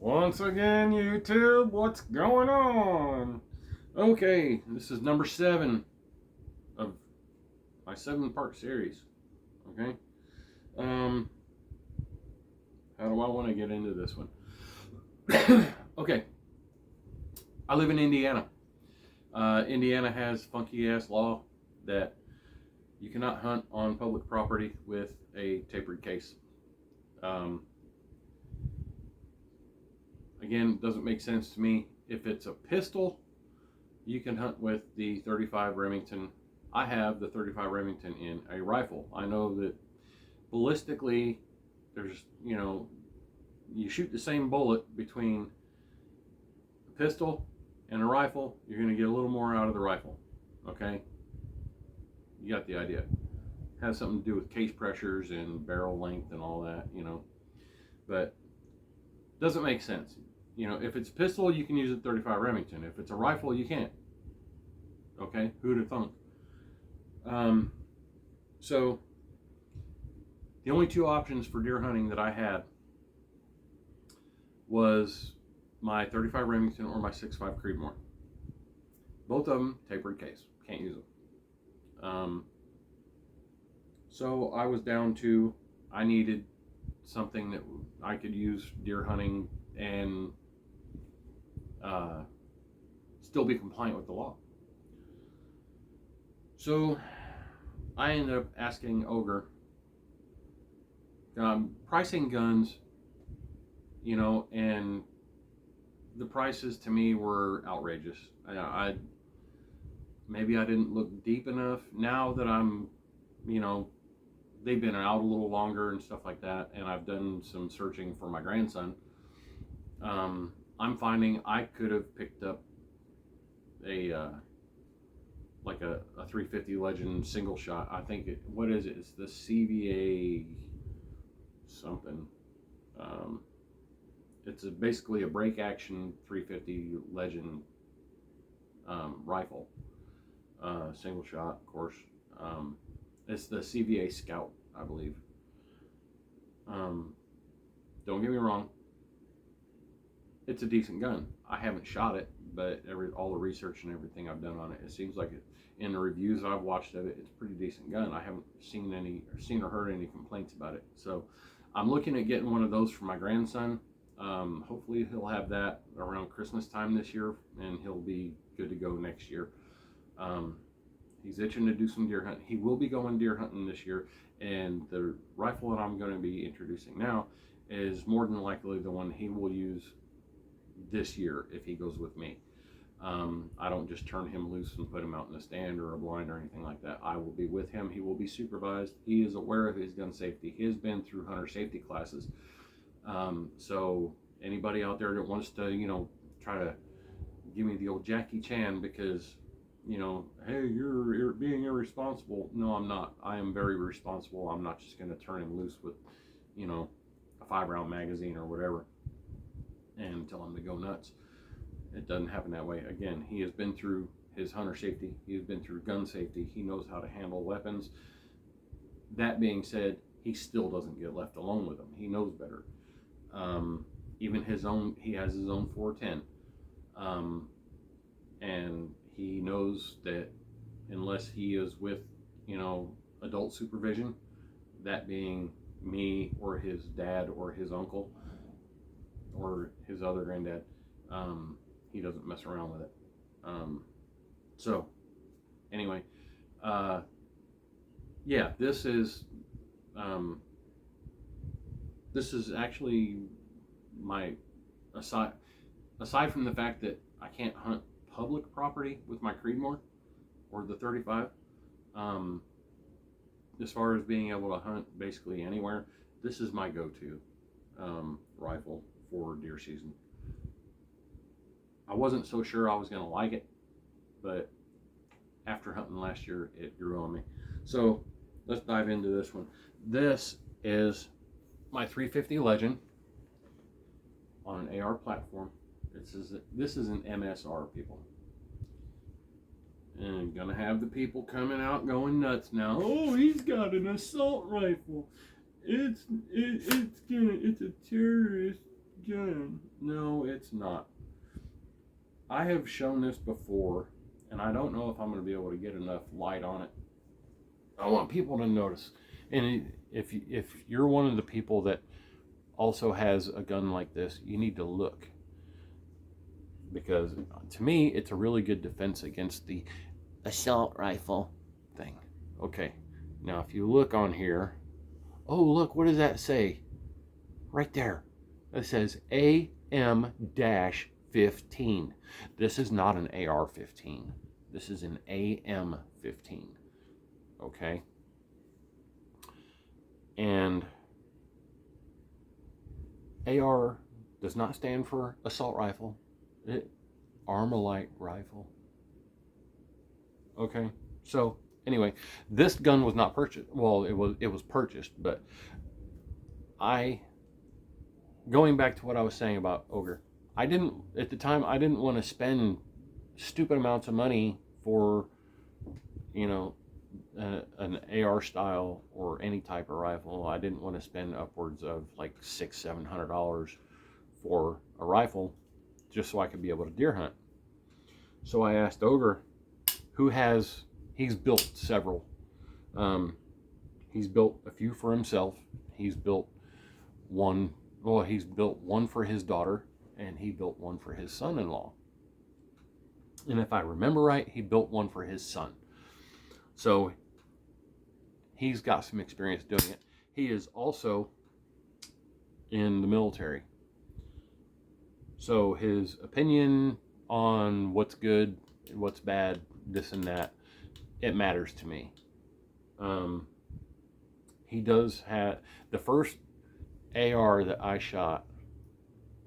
Once again, YouTube, what's going on? Okay, this is number 7 of my 7-part series. Okay, um, how do I want to get into this one? Okay, I live in Indiana. Indiana has funky ass law that you cannot hunt on public property with a tapered case. Um, Again, doesn't make sense to me. If it's a pistol, you can hunt with the 35 Remington. I have the 35 Remington in a rifle. I know that ballistically, there's, you shoot the same bullet between a pistol and a rifle, you're going to get a little more out of the rifle. Okay? You got the idea. It has something to do with case pressures and barrel length and all that. But doesn't make sense. If it's a pistol, you can use a 35 Remington. If it's a rifle, you can't. Okay? Who'd have thunk? So the only two options for deer hunting that I had was my 35 Remington or my 6.5 Creedmoor. Both of them tapered case. Can't use them. So I was down to, I needed something that I could use deer hunting and still be compliant with the law. So I ended up asking Ogre, pricing guns, and the prices to me were outrageous. Maybe I didn't look deep enough. Now that I'm, they've been out a little longer and stuff like that, and I've done some searching for my grandson. I'm finding I could have picked up a 350 Legend single shot. I think what is it? It's the CVA something. It's basically a break action 350 Legend rifle, single shot, of course. It's the CVA Scout, I believe. Don't get me wrong, it's a decent gun. I haven't shot it, but all the research and everything I've done on it, it seems like it. In the reviews I've watched of it, it's a pretty decent gun. I haven't seen or heard any complaints about it. So I'm looking at getting one of those for my grandson. Hopefully he'll have that around Christmas time this year, and he'll be good to go next year. He's itching to do some deer hunting. He will be going deer hunting this year, and the rifle that I'm going to be introducing now is more than likely the one he will use this year if he goes with me. I don't just turn him loose and put him out in a stand or a blind or anything like that. I will be with him. He will be supervised. He is aware of his gun safety. He has been through hunter safety classes. So anybody out there that wants to, try to give me the old Jackie Chan because, hey, you're being irresponsible. No, I'm not. I am very responsible. I'm not just going to turn him loose with, a 5-round magazine or whatever and tell him to go nuts. It doesn't happen that way. Again, he has been through his hunter safety. He has been through gun safety. He knows how to handle weapons. That being said, he still doesn't get left alone with them. He knows better. Even he has his own 410. And he knows that unless he is with, adult supervision, that being me or his dad or his uncle or his other granddad, he doesn't mess around with it. So anyway, yeah, this is actually my aside from the fact that I can't hunt public property with my Creedmoor or the 35. As far as being able to hunt basically anywhere, this is my go-to rifle for deer season. I wasn't so sure I was going to like it, but after hunting last year, it grew on me. So let's dive into this one. This is my 350 Legend on an AR platform. This is an MSR, people. And I'm gonna have the people coming out going nuts now. Oh, he's got an assault rifle. It's a terrorist gun. No, it's not. I have shown this before, and I don't know if I'm going to be able to get enough light on it. I want people to notice. And if you're one of the people that also has a gun like this, you need to look. Because to me, it's a really good defense against the assault rifle thing. Okay, now if you look on here, oh look, what does that say? Right there. It says AM-15. This is not an AR-15. This is an AM-15. Okay? And AR does not stand for assault rifle. Armalite rifle. Okay? So, anyway, this gun was not purchased. Well, it was purchased, but going back to what I was saying about Ogre, at the time, I didn't want to spend stupid amounts of money for, an AR style or any type of rifle. I didn't want to spend upwards of like $600-700 for a rifle just so I could be able to deer hunt. So I asked Ogre, he's built several. He's built a few for himself. He's built one for his daughter, and he built one for his son-in-law. And if I remember right, he built one for his son. So he's got some experience doing it. He is also in the military. So his opinion on what's good, what's bad, this and that, it matters to me. He does have, the first AR that I shot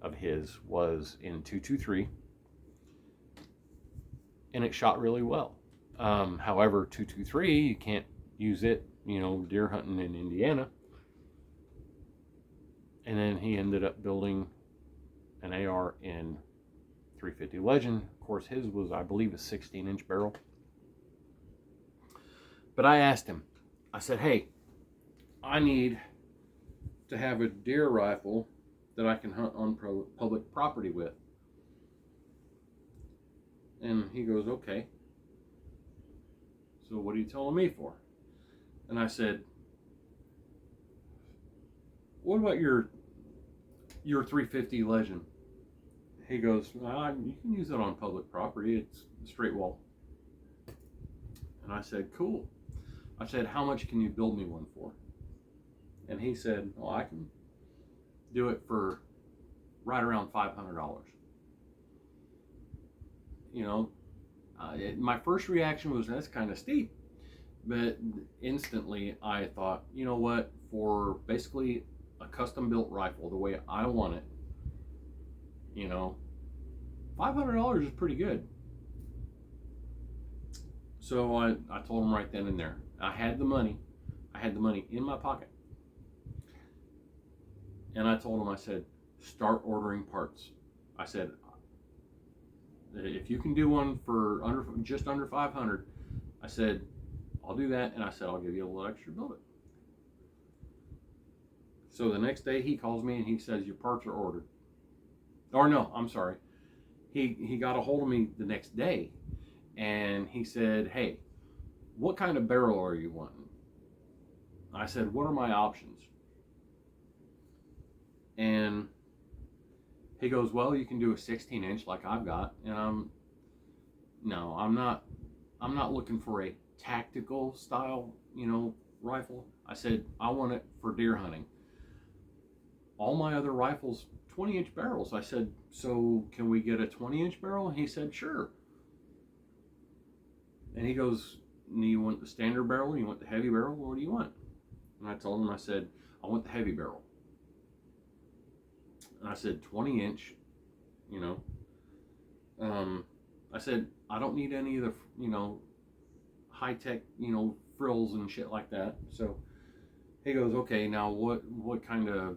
of his was in .223, and it shot really well. However, .223, you can't use it, deer hunting in Indiana. And then he ended up building an AR in .350 Legend. Of course, his was, I believe, a 16-inch barrel. But I asked him, I said, hey, I need to have a deer rifle that I can hunt on public property with. And he goes, okay. So what are you telling me for? And I said, what about your .350 Legend? He goes, you can use it on public property. It's a straight wall. And I said, cool. I said, how much can you build me one for? And he said, well, I can do it for right around $500. My first reaction was, that's kind of steep. But instantly I thought, you know what, for basically a custom built rifle the way I want it, $500 is pretty good. So I told him right then and there. I had the money in my pocket. And I told him, I said, start ordering parts. I said, if you can do one for just under 500, I said, I'll do that. And I said, I'll give you a little extra to build it. So the next day he calls me and he says, your parts are ordered. Or no, I'm sorry. He got a hold of me the next day and he said, hey, what kind of barrel are you wanting? I said, what are my options? And he goes, well, you can do a 16-inch like I've got. And I'm not looking for a tactical style, rifle. I said, I want it for deer hunting. All my other rifles, 20-inch barrels. I said, so can we get a 20-inch barrel? And he said, sure. And he goes, you want the standard barrel? You want the heavy barrel? What do you want? And I told him, I said, I want the heavy barrel. And I said, 20-inch, I said, I don't need any of the, high-tech, frills and shit like that. So he goes, okay, now what kind of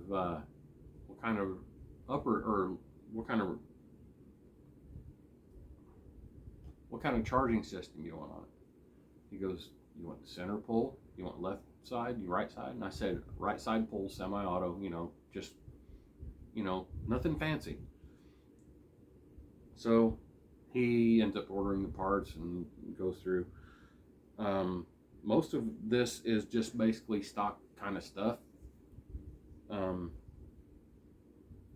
charging system you want on it? He goes, you want the center pull? You want left side? You right side? And I said, right side pull, semi-auto, just, nothing fancy. So he ends up ordering the parts and goes through. Most of this is just basically stock kind of stuff. Um,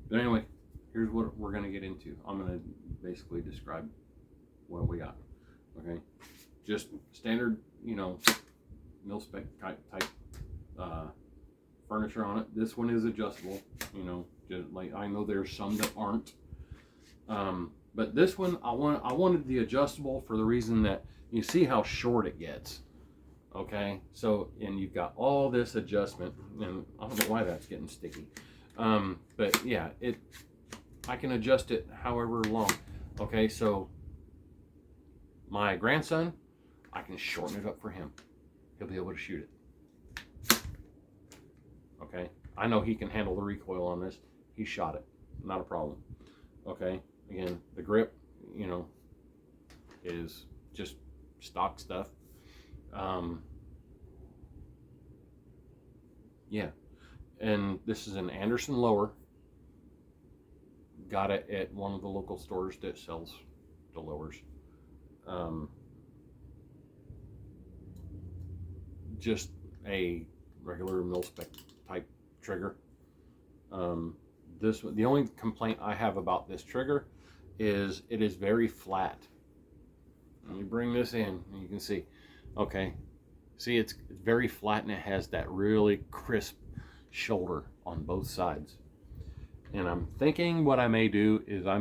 but anyway, here's what we're going to get into. I'm going to basically describe what we got. Okay, just standard, mil spec type furniture on it. This one is adjustable. Just like I know there's some that aren't. But this one, I wanted the adjustable for the reason that you see how short it gets. Okay, so and you've got all this adjustment, and I don't know why that's getting sticky. But yeah, I can adjust it however long. Okay, so my grandson, I can shorten it up for him. He'll be able to shoot it. Okay, I know he can handle the recoil on this. He shot it, not a problem. Okay, again, the grip, is just stock stuff. Yeah, and this is an Anderson lower. Got it at one of the local stores that sells the lowers. Just a regular mil-spec type trigger. The only complaint I have about this trigger is it is very flat. Let me bring this in and you can see. Okay, see it's very flat and it has that really crisp shoulder on both sides. And I'm thinking what I may do is I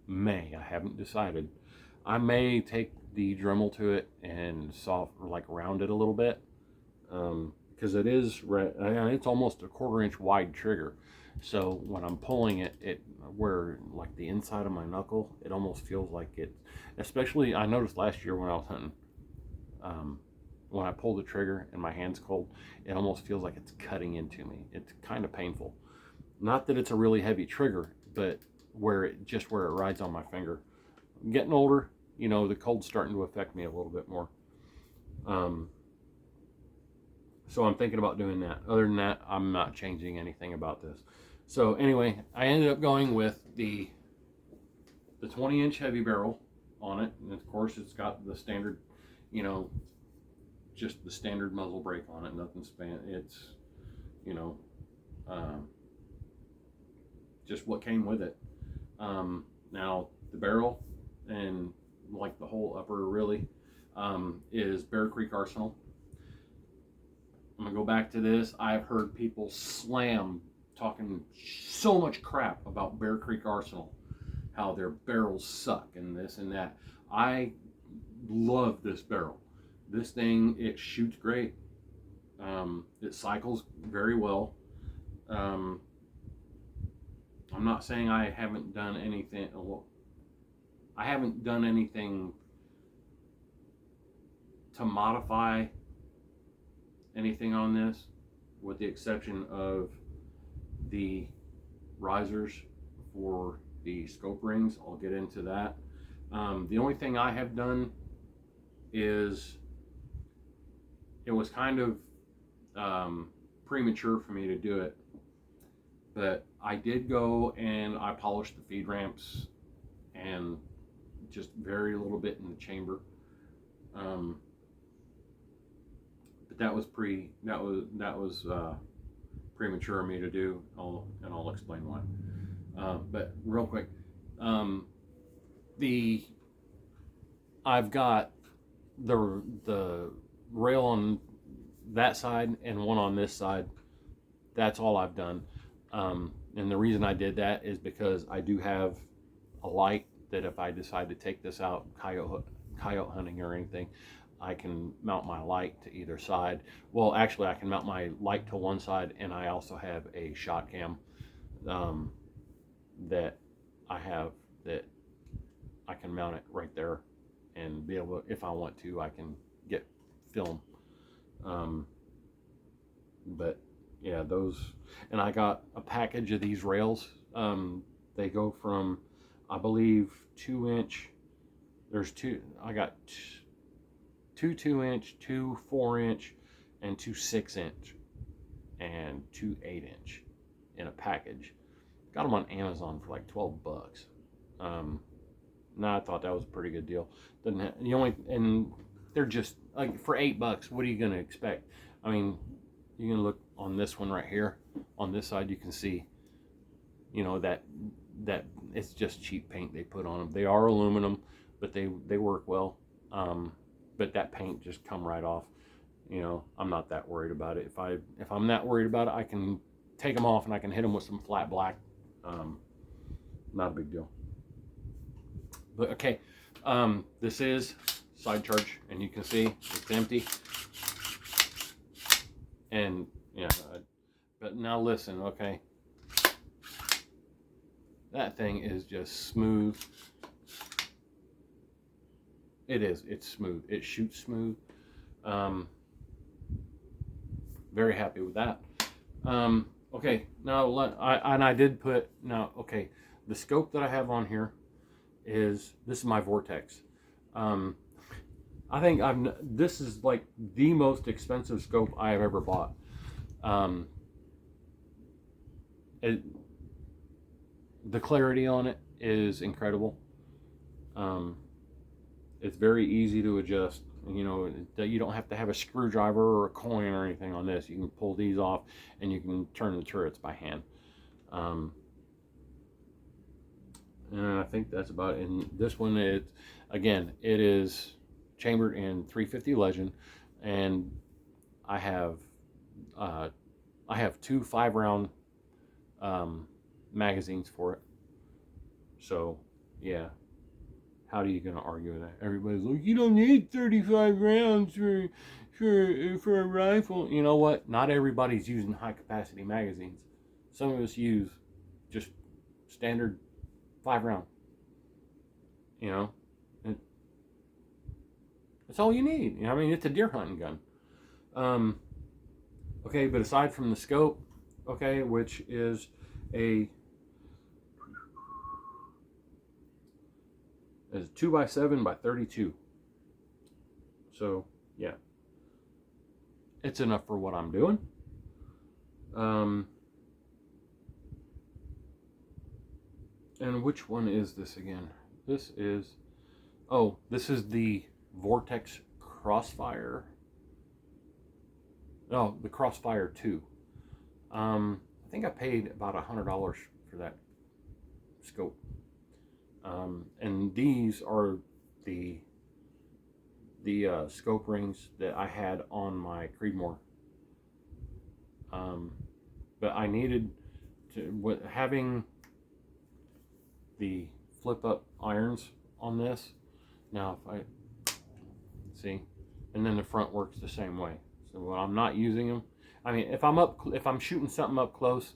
haven't decided, I may take the Dremel to it and round it a little bit, because it's almost a 1/4 inch wide trigger. So when I'm pulling it where like the inside of my knuckle, it almost feels like it. Especially I noticed last year when I was hunting, when I pull the trigger and my hand's cold, it almost feels like it's cutting into me. It's kind of painful. Not that it's a really heavy trigger, but where it rides on my finger. I'm getting older, the cold's starting to affect me a little bit more. So I'm thinking about doing that. Other than that, I'm not changing anything about this. So anyway, I ended up going with the 20-inch heavy barrel on it, and of course it's got the standard, just the standard muzzle brake on it. Nothing it's, just what came with it. Now the barrel and like the whole upper really is Bear Creek Arsenal. I'm gonna go back to this. I've heard people talking so much crap about Bear Creek Arsenal, how their barrels suck and this and that. I love this barrel. This thing, it shoots great. It cycles very well. I'm not saying I haven't done anything. I haven't done anything to modify anything on this, with the exception of the risers for the scope rings. I'll get into that. The only thing I have done is, it was kind of premature for me to do it, but I did go and I polished the feed ramps and just very little bit in the chamber. But that was premature of me to do. I'll explain why. But real quick, I've got the rail on that side and one on this side. That's all I've done. And the reason I did that is because I do have a light that if I decide to take this out coyote hunting or anything, I can mount my light to either side. Well, actually, I can mount my light to one side, and I also have a shot cam that I have that I can mount it right there and be able to, if I want to, I can get film. But yeah, those, and I got a package of these rails. They go from, I believe, 2-inch. There's two. I got two 2-inch, two 4-inch, and two 6-inch, and two 8-inch in a package. Got them on Amazon for like $12. No, I thought that was a pretty good deal. Doesn't have, you only, and they're just like for $8. What are you gonna expect? I mean, you can look on this one right here. On this side, you can see, that it's just cheap paint they put on them. They are aluminum, but they work well. But that paint just come right off. I'm not that worried about it. If I'm not worried about it, I can take them off and I can hit them with some flat black. Not a big deal. But okay, this is side charge, and you can see it's empty. And but now listen, okay, that thing is just smooth. It's smooth. It shoots smooth. Very happy with that. Okay, now I did put, okay, the scope that I have on here this is my Vortex. I think this is like the most expensive scope I have ever bought. The clarity on it is incredible. It's very easy to adjust. You don't have to have a screwdriver or a coin or anything on this. You can pull these off and you can turn the turrets by hand. And I think that's about it. And this one, it is chambered in 350 Legend, and I have 2 5-round magazines for it. So yeah, how are you gonna argue with that? Everybody's like, you don't need 35 rounds for a rifle. You know what? Not everybody's using high capacity magazines. Some of us use just standard 5-round. That's all you need. I mean, it's a deer hunting gun. Okay, but aside from the scope, okay, which is a 2x7 by 32. So yeah, it's enough for what I'm doing. And which one is this again? This is the Vortex Crossfire. Oh, the Crossfire 2. I think I paid about $100 for that scope. And these are the scope rings that I had on my Creedmoor. But I needed to, having the flip up irons on this. Now if I see, and then the front works the same way. So when I'm not using them, I mean, if I'm shooting something up close,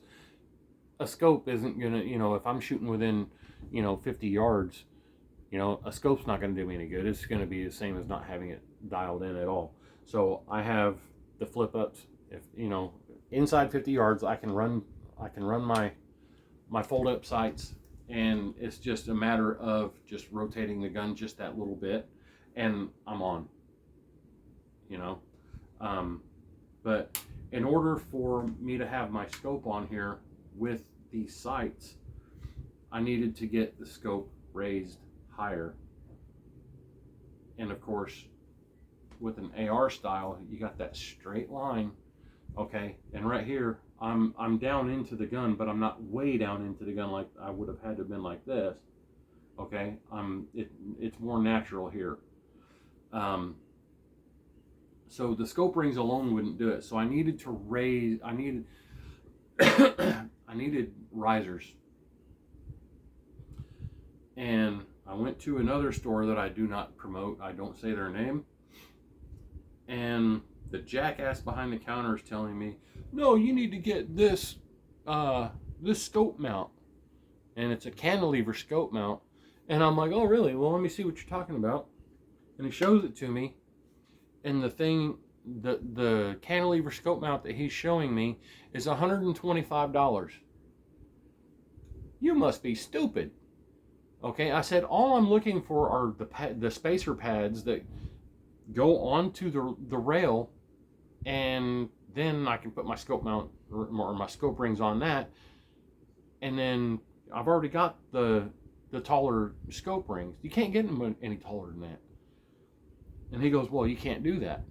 a scope isn't gonna, if I'm shooting within 50 yards, a scope's not going to do me any good. It's going to be the same as not having it dialed in at all. So I have the flip ups. If inside 50 yards, I can run my fold up sights, and it's just a matter of just rotating the gun just that little bit, and I'm on. But in order for me to have my scope on here with these sights, I needed to get the scope raised higher. And of course, with an AR style, you got that straight line, okay? And right here, I'm down into the gun, but I'm not way down into the gun like I would have had to have been like this, okay? It's more natural here. So the scope rings alone wouldn't do it. So I needed to raise, I needed risers. And I went to another store that I do not promote. I don't say their name. And the jackass behind the counter is telling me, no, you need to get this scope mount. And it's a cantilever scope mount. And I'm like, oh, really? Well, let me see what you're talking about. And he shows it to me. And the cantilever scope mount that he's showing me is $125. You must be stupid. Okay, I said all I'm looking for are the spacer pads that go onto the rail, and then I can put my scope mount or my scope rings on that. And then I've already got the the taller scope rings. You can't get them any taller than that. And he goes, well, you can't do that.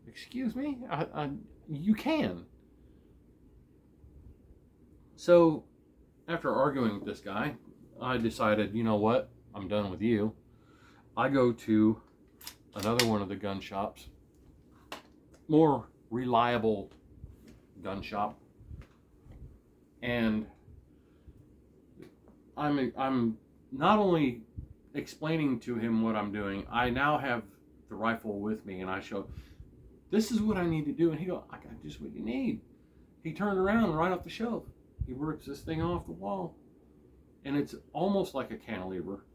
Excuse me? You can. So after arguing with this guy, I decided, you know what? I'm done with you. I go to another one of the gun shops, more reliable gun shop, and I'm not only explaining to him what I'm doing, I now have the rifle with me, and I show, this is what I need to do, and he goes, I got just what you need. He turned around right off the shelf. He rips this thing off the wall, and it's almost like a cantilever,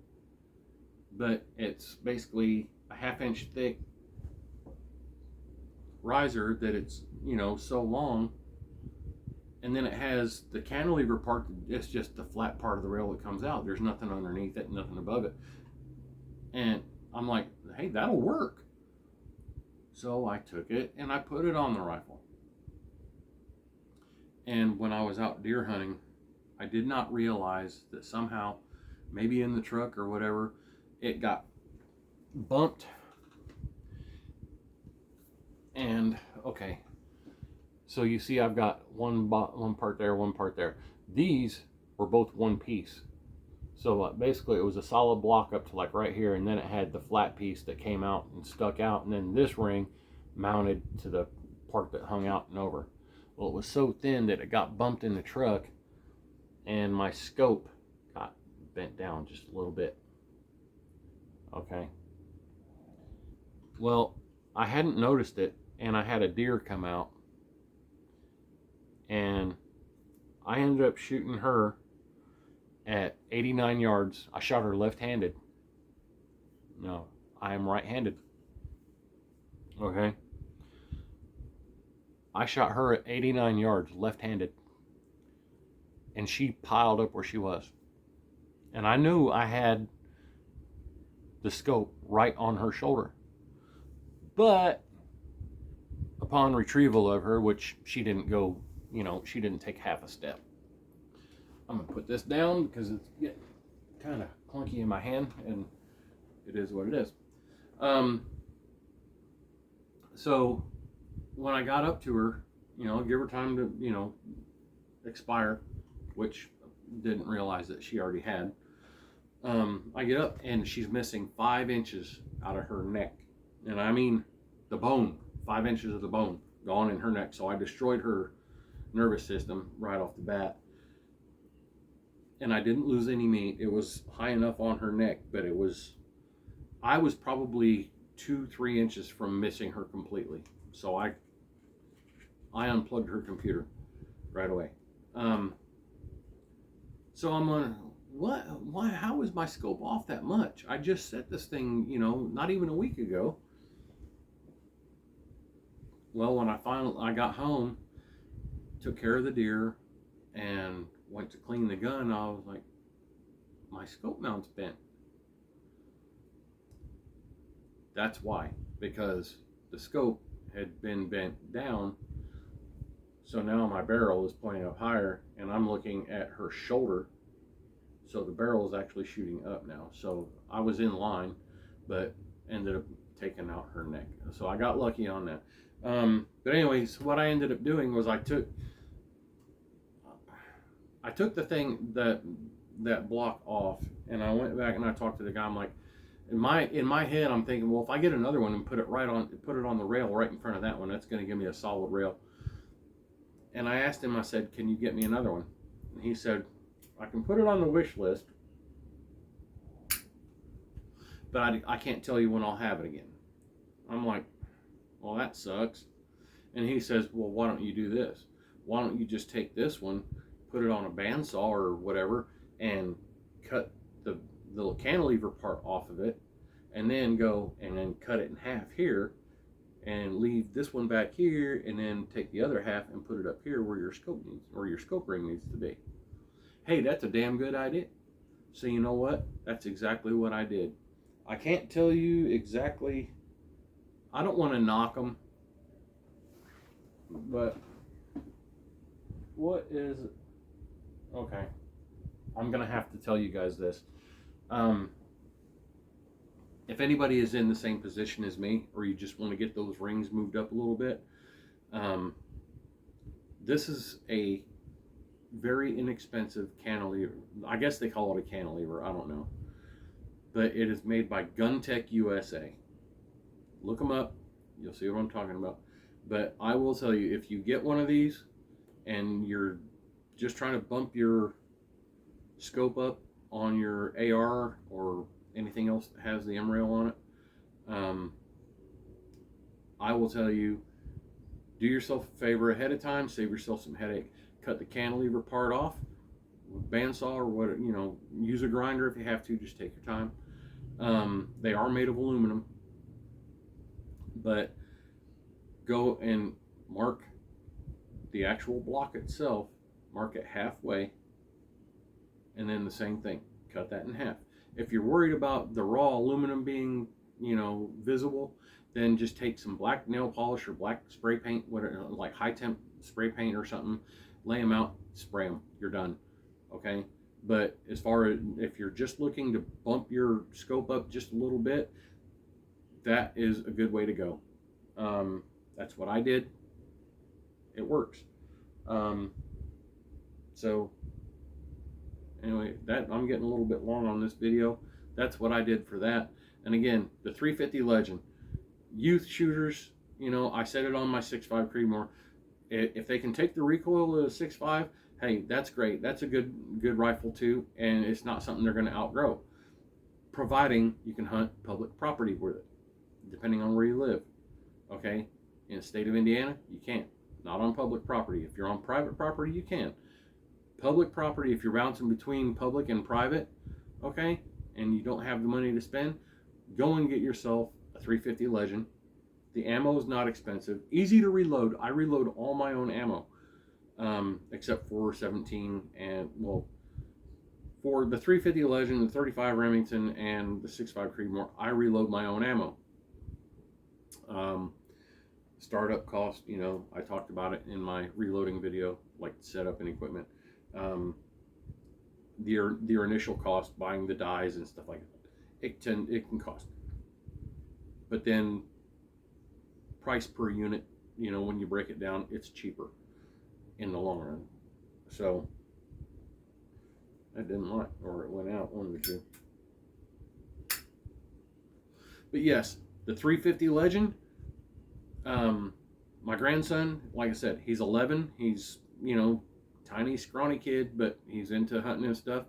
but it's basically a 1/2 inch thick riser that it's, you know, so long, and then it has the cantilever part. It's just the flat part of the rail that comes out. There's nothing underneath it, nothing above it. And I'm like, hey, that'll work. So I took it and I put it on the rifle. And when I was out deer hunting, I did not realize that somehow, maybe in the truck or whatever, it got bumped. And okay, so you see I've got one part there, one part there. These were both one piece. So basically it was a solid block up to like right here, and then it had the flat piece that came out and stuck out, and then this ring mounted to the part that hung out and over. Well, it was so thin that it got bumped in the truck, and my scope got bent down just a little bit. Okay. Well, I hadn't noticed it, and I had a deer come out, and I ended up shooting her at 89 yards. I shot her left-handed. No, I am right-handed. Okay. I shot her at 89 yards left-handed, and she piled up where she was. And I knew I had the scope right on her shoulder. But upon retrieval of her, which she didn't go, you know, she didn't take half a step. I'm going to put this down because it's getting kind of clunky in my hand, and it is what it is. So when I got up to her, you know, give her time to, you know, expire, which didn't realize that she already had. I get up and she's missing 5 inches out of her neck. And I mean the bone, 5 inches of the bone gone in her neck. So I destroyed her nervous system right off the bat. And I didn't lose any meat. It was high enough on her neck, but I was probably 2-3 inches from missing her completely. So I unplugged her computer right away. So I'm on, why, how is my scope off that much? I just set this thing, you know, not even a week ago. Well, when I got home, took care of the deer, and went to clean the gun, I was like, my scope mount's bent. That's why, because the scope had been bent down. So now my barrel is pointing up higher, and I'm looking at her shoulder. So the barrel is actually shooting up now. So I was in line, but ended up taking out her neck. So I got lucky on that. But anyways, what I ended up doing was I took the thing, that block off, and I went back and I talked to the guy. I'm like, in my head, I'm thinking, well, if I get another one and put it on the rail right in front of that one, that's going to give me a solid rail. And I asked him, I said, can you get me another one? And he said, I can put it on the wish list, but I can't tell you when I'll have it again. I'm like, well, that sucks. And he says, well, why don't you do this? Why don't you just take this one, put it on a bandsaw or whatever, and cut the little cantilever part off of it, and then go and then cut it in half here, and leave this one back here, and then take the other half and put it up here where your scope ring needs to be. Hey, that's a damn good idea. So you know what? That's exactly what I did. I can't tell you exactly. I don't want to knock them, but what is it? Okay. I'm gonna have to tell you guys this. Um, if anybody is in the same position as me, or you just want to get those rings moved up a little bit, um, this is a very inexpensive cantilever. I guess they call it a cantilever. I don't know, but it is made by GunTech USA. Look them up. You'll see what I'm talking about. But I will tell you, if you get one of these and you're just trying to bump your scope up on your AR or anything else that has the M rail on it, I will tell you, do yourself a favor ahead of time, save yourself some headache. Cut the cantilever part off with bandsaw or what, use a grinder if you have to, just take your time. They are made of aluminum, but go and mark the actual block itself, mark it halfway, and then the same thing, cut that in half. If you're worried about the raw aluminum being, visible, then just take some black nail polish or black spray paint, whatever, like high temp spray paint or something, lay them out, spray them, you're done. Okay. But as far as if you're just looking to bump your scope up just a little bit, that is a good way to go. That's what I did. It works. So anyway, that I'm getting a little bit long on this video. That's what I did for that. And again, the 350 Legend, youth shooters, I said it on my 6.5 Creedmoor. If they can take the recoil of the 6.5, hey, that's great. That's a good rifle too, and it's not something they're going to outgrow, providing you can hunt public property with it, depending on where you live. Okay, in the state of Indiana, you can't. Not on public property. If you're on private property, you can. Public property, if you're bouncing between public and private, okay, and you don't have the money to spend, go and get yourself a 350 Legend. The ammo is not expensive, easy to reload. I reload all my own ammo, except for 17 and, well, for the 350 Legend, the 35 Remington, and the 6.5 Creedmoor, I reload my own ammo. Startup cost, I talked about it in my reloading video, like setup and equipment. The initial cost, buying the dies and stuff like that, it can cost. But then price per unit, when you break it down, it's cheaper in the long run. So I didn't like, or it went out, one of the two. But yes, the 350 Legend. My grandson, like I said, he's 11. He's, tiny, scrawny kid, but he's into hunting and stuff.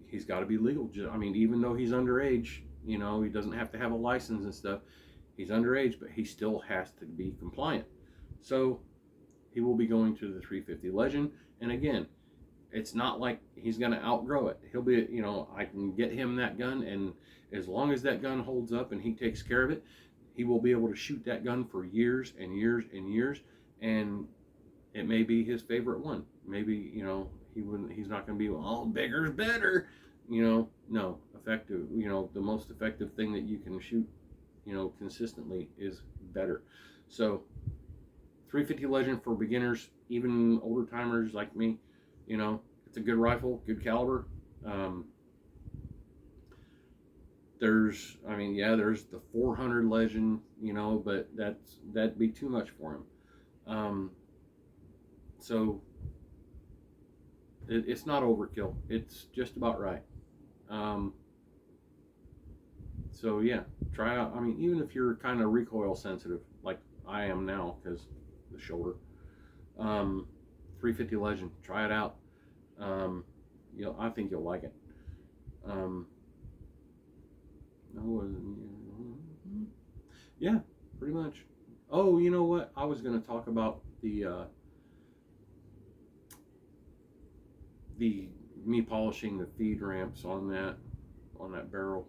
He's got to be legal. I mean, even though he's underage, he doesn't have to have a license and stuff. He's underage, but he still has to be compliant. So he will be going to the 350 Legend. And again, it's not like he's going to outgrow it. He'll be, I can get him that gun, and as long as that gun holds up and he takes care of it, he will be able to shoot that gun for years and years and years, and it may be his favorite one. Maybe, he's not going to be, oh, bigger's better. No, effective, the most effective thing that you can shoot, consistently is better. So 350 Legend for beginners, even older timers like me, it's a good rifle, good caliber. There's the 400 Legend, but that'd be too much for him. So it's not overkill. It's just about right. So yeah, try out. I mean, even if you're kind of recoil sensitive, like I am now, because the shoulder. 350 Legend, try it out. I think you'll like it. Yeah, pretty much. Oh, you know what? I was going to talk about the me polishing the feed ramps on that barrel.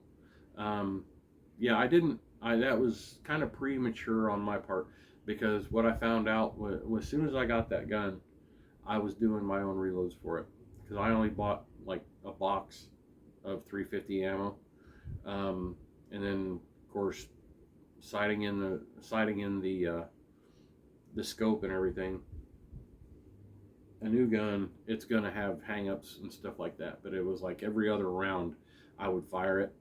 Yeah, that was kind of premature on my part, because what I found out was, as soon as I got that gun, I was doing my own reloads for it, because I only bought like a box of 350 ammo. And then of course sighting in the scope and everything. a new gun, it's gonna have hang-ups and stuff like that. But it was like every other round, I would fire it,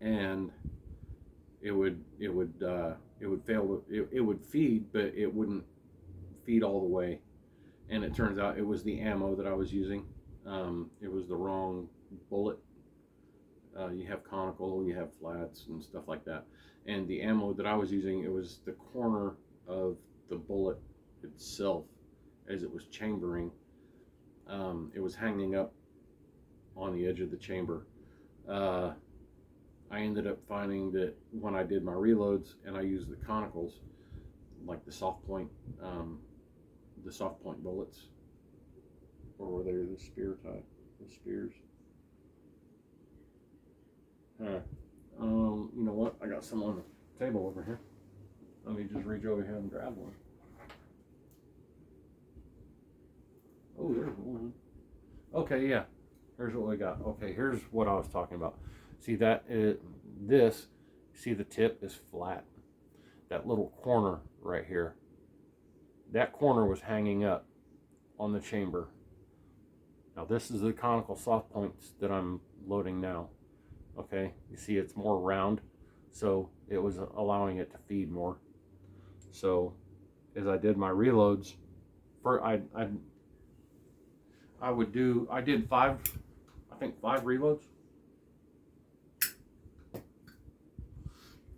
and it would fail. It would feed, but it wouldn't feed all the way. And it turns out it was the ammo that I was using. It was the wrong bullet. You have conical, you have flats, and stuff like that. And the ammo that I was using, it was the corner of the bullet itself as it was chambering. It was hanging up on the edge of the chamber. I ended up finding that when I did my reloads and I used the conicals, like the soft point bullets, or were they the spear type, the spears? You know what? I got some on the table over here. Let me just reach over here and grab one. Oh, there's one. Okay, yeah. Here's what we got. Okay, here's what I was talking about. See that this, see the tip is flat. That little corner right here, that corner was hanging up on the chamber. Now this is the conical soft points that I'm loading now. Okay, you see it's more round, so it was allowing it to feed more. So as I did my reloads, I did five reloads,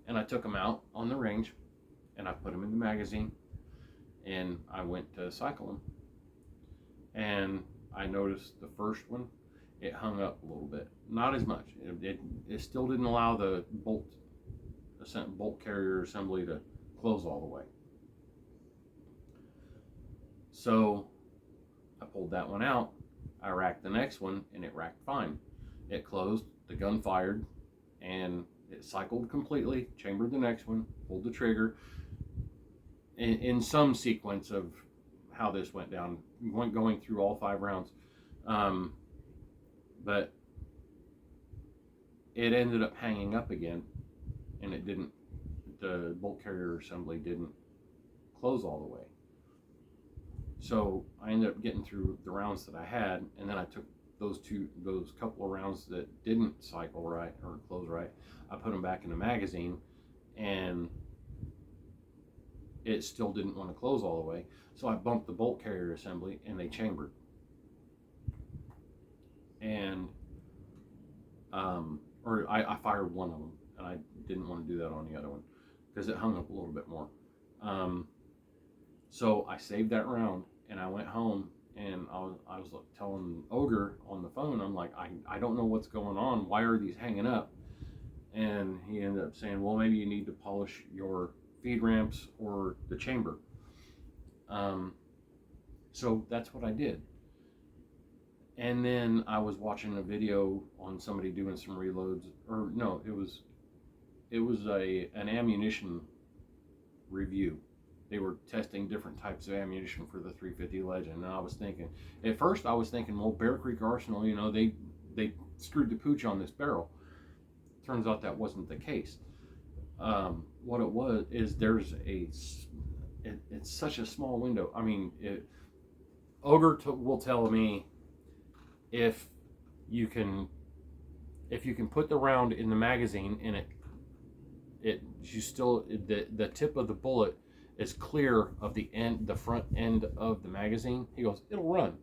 and I took them out on the range and I put them in the magazine and I went to cycle them, and I noticed the first one, it hung up a little bit, not as much. It still didn't allow the bolt carrier assembly to close all the way. So I pulled that one out, I racked the next one, and it racked fine. It closed, the gun fired, and it cycled completely, chambered the next one, pulled the trigger. In some sequence of how this went down, going through all 5 rounds. But it ended up hanging up again, and the bolt carrier assembly didn't close all the way. So I ended up getting through the rounds that I had, and then I took those couple of rounds that didn't cycle right or close right, I put them back in the magazine, and it still didn't want to close all the way. So I bumped the bolt carrier assembly, and they chambered. And I fired one of them, and I didn't want to do that on the other one because it hung up a little bit more. So I saved that round, and I went home, and I was telling Ogre on the phone, I'm like, I don't know what's going on. Why are these hanging up? And he ended up saying, well, maybe you need to polish your feed ramps or the chamber. So that's what I did. And then I was watching a video on somebody doing some reloads, or no, it was an ammunition review. They were testing different types of ammunition for the 350 Legend, and I was thinking, at first I was thinking, well, Bear Creek Arsenal, you know, they screwed the pooch on this barrel. Turns out that wasn't the case. What it was is it's such a small window. I mean, Ogre will tell me if you can put the round in the magazine and the tip of the bullet is clear of the front end of the magazine. He goes, it'll run.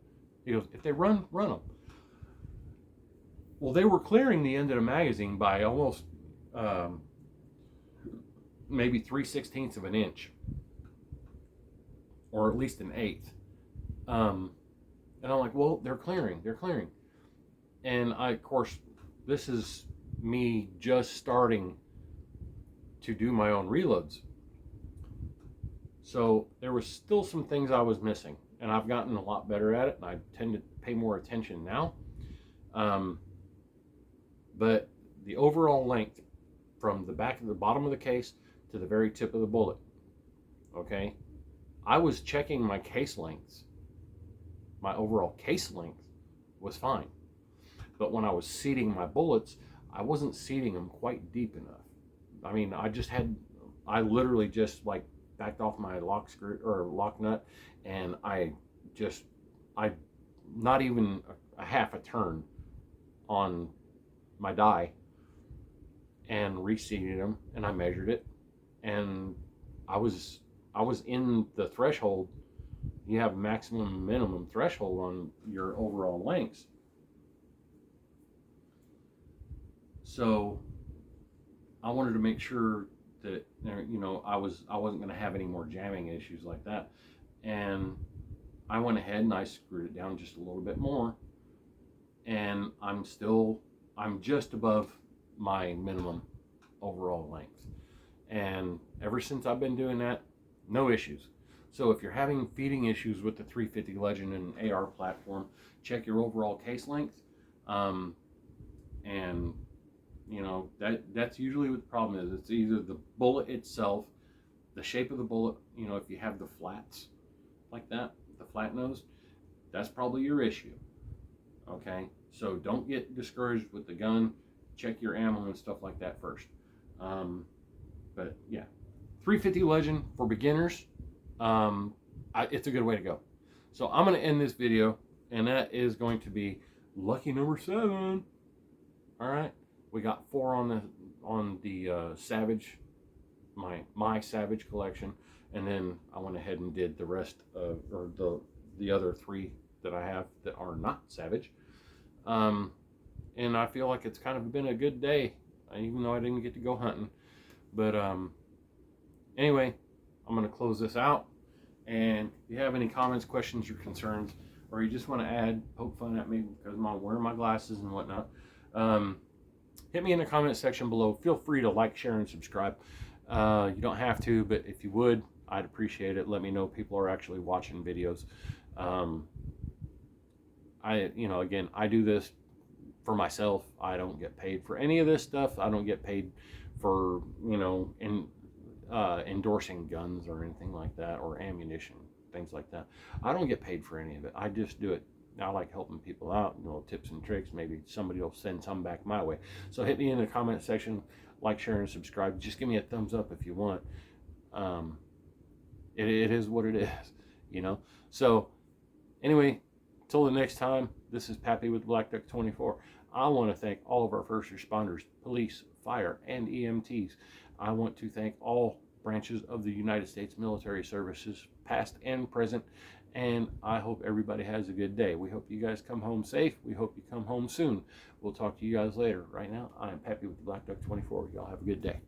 He goes, if they run them. Well, they were clearing the end of the magazine by almost maybe 3/16 of an inch, or at least an eighth. And I'm like, well, they're clearing. And of course, this is me just starting to do my own reloads. So there was still some things I was missing, and I've gotten a lot better at it, and I tend to pay more attention now. But the overall length from the back of the bottom of the case to the very tip of the bullet, okay, I was checking my case lengths. My overall case length was fine. But when I was seating my bullets, I wasn't seating them quite deep enough. I mean, I literally just like backed off my lock screw or lock nut, and I just, I, not even a half a turn on my die, and reseated them, and I measured it, and I was in the threshold. You have maximum minimum threshold on your overall lengths. So I wanted to make sure that, you know, I wasn't going to have any more jamming issues like that, and I went ahead and I screwed it down just a little bit more, and I'm just above my minimum overall length. And ever since I've been doing that, no issues. So if you're having feeding issues with the 350 Legend and AR platform, check your overall case length. And you know, that's usually what the problem is. It's either the bullet itself, the shape of the bullet, you know, if you have the flats like that, the flat nose, that's probably your issue. Okay, so don't get discouraged with the gun. Check your ammo and stuff like that first. But yeah, 350 Legend for beginners, it's a good way to go. So I'm going to end this video, and that is going to be lucky number 7. All right, we got 4 on the Savage, my Savage collection, and then I went ahead and did the rest of, or the other 3 that I have that are not Savage. And I feel like it's kind of been a good day, even though I didn't get to go hunting. But anyway, I'm going to close this out. And if you have any comments, questions, or concerns, or you just want to poke fun at me because I'm wearing my glasses and whatnot, hit me in the comment section below. Feel free to like, share, and subscribe. You don't have to, but if you would, I'd appreciate it. Let me know people are actually watching videos. Again, I do this for myself. I don't get paid for any of this stuff. I don't get paid for, endorsing guns or anything like that, or ammunition, things like that. I don't get paid for any of it. I just do it. I like helping people out, tips and tricks. Maybe somebody will send some back my way. So hit me in the comment section, like, share, and subscribe. Just give me a thumbs up if you want. It is what it is, So anyway, till the next time, this is Pappy with Black Duck 24. I want to thank all of our first responders, police, fire, and EMTs. I want to thank all branches of the United States military services, past and present, and I hope everybody has a good day. We hope you guys come home safe. We hope you come home soon. We'll talk to you guys later. Right now, I am Pappy with Black Duck 24. Y'all have a good day.